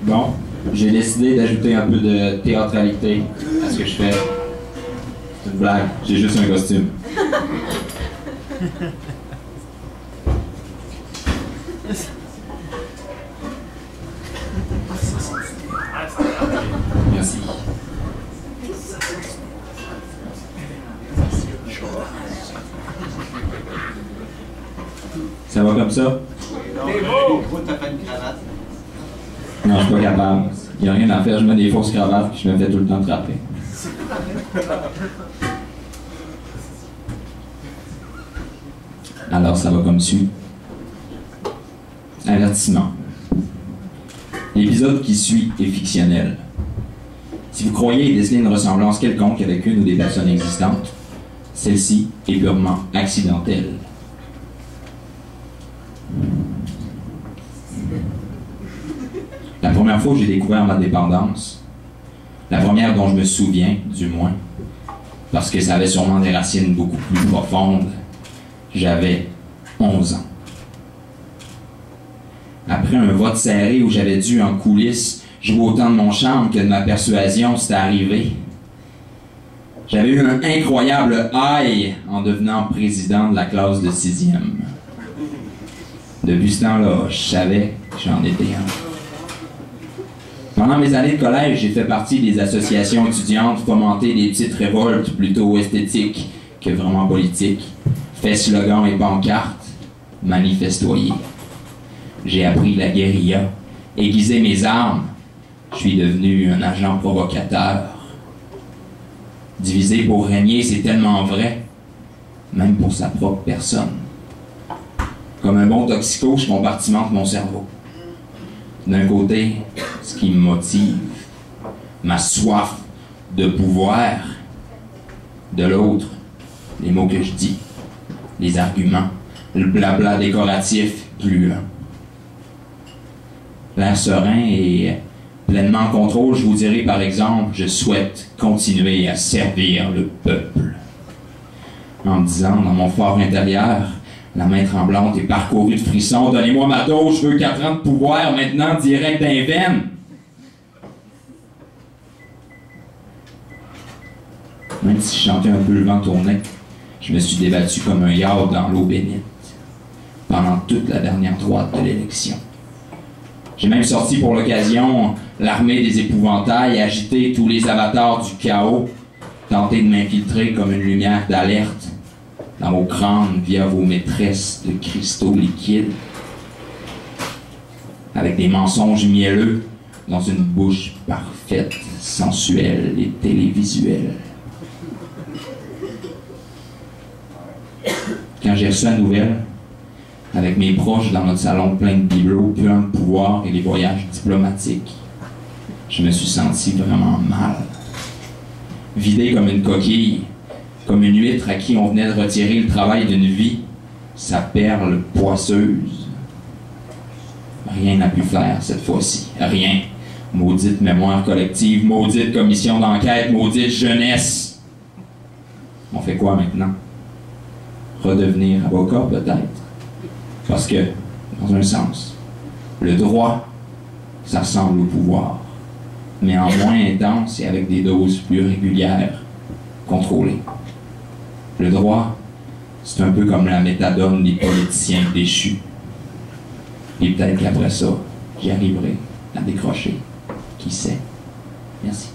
Bon, j'ai décidé d'ajouter un peu de théâtralité à ce que je fais. C'est une blague, j'ai juste un costume. Merci. Ça va comme ça? T'es beau! T'as pas une cravate? Non, je suis pas capable. Il n'y a rien à faire, je mets des fausses cravates et je me fais tout le temps attraper. Alors, ça va comme suit. Avertissement. L'épisode qui suit est fictionnel. Si vous croyez déceler une ressemblance quelconque avec une ou des personnes existantes, celle-ci est purement accidentelle. La première fois que j'ai découvert ma dépendance, la première dont je me souviens, du moins, parce que ça avait sûrement des racines beaucoup plus profondes, j'avais 11 ans. Après un vote serré où j'avais dû, en coulisses, jouer autant de mon charme que de ma persuasion, c'était arrivé. J'avais eu un incroyable high en devenant président de la classe de 6e. Depuis ce temps-là, je savais que j'en étais un. Pendant mes années de collège, j'ai fait partie des associations étudiantes, fomenté des petites révoltes plutôt esthétiques que vraiment politiques, fait slogans et pancartes, manifestoyer. J'ai appris la guérilla, aiguisé mes armes. Je suis devenu un agent provocateur. Diviser pour régner, c'est tellement vrai, même pour sa propre personne. Comme un bon toxico, je compartimente mon cerveau. D'un côté, ce qui me motive, ma soif de pouvoir. De l'autre, les mots que je dis, les arguments, le blabla décoratif gluant. L'air serein et pleinement en contrôle, je vous dirai par exemple, je souhaite continuer à servir le peuple. En me disant dans mon fort intérieur, la main tremblante et parcourue de frissons, donnez-moi ma dose, je veux 4 ans de pouvoir maintenant direct d'un veine. Même si je chantais un peu le vent tournait, je me suis débattu comme un yacht dans l'eau bénite pendant toute la dernière droite de l'élection. J'ai même sorti pour l'occasion l'armée des épouvantails, agité tous les avatars du chaos, tenté de m'infiltrer comme une lumière d'alerte dans vos crânes via vos maîtresses de cristaux liquides, avec des mensonges mielleux dans une bouche parfaite, sensuelle et télévisuelle. Quand j'ai reçu la nouvelle, avec mes proches dans notre salon plein de bibelots, plein de pouvoir et les voyages diplomatiques, je me suis senti vraiment mal. Vidé comme une coquille, comme une huître à qui on venait de retirer le travail d'une vie, sa perle poisseuse. Rien n'a pu faire cette fois-ci. Rien. Maudite mémoire collective, maudite commission d'enquête, maudite jeunesse. On fait quoi maintenant? Redevenir avocat peut-être? Parce que, dans un sens, le droit, ça ressemble au pouvoir, mais en moins intense et avec des doses plus régulières, contrôlées. Le droit, c'est un peu comme la méthadone des politiciens déchus. Et peut-être qu'après ça, j'y arriverai à décrocher. Qui sait? Merci.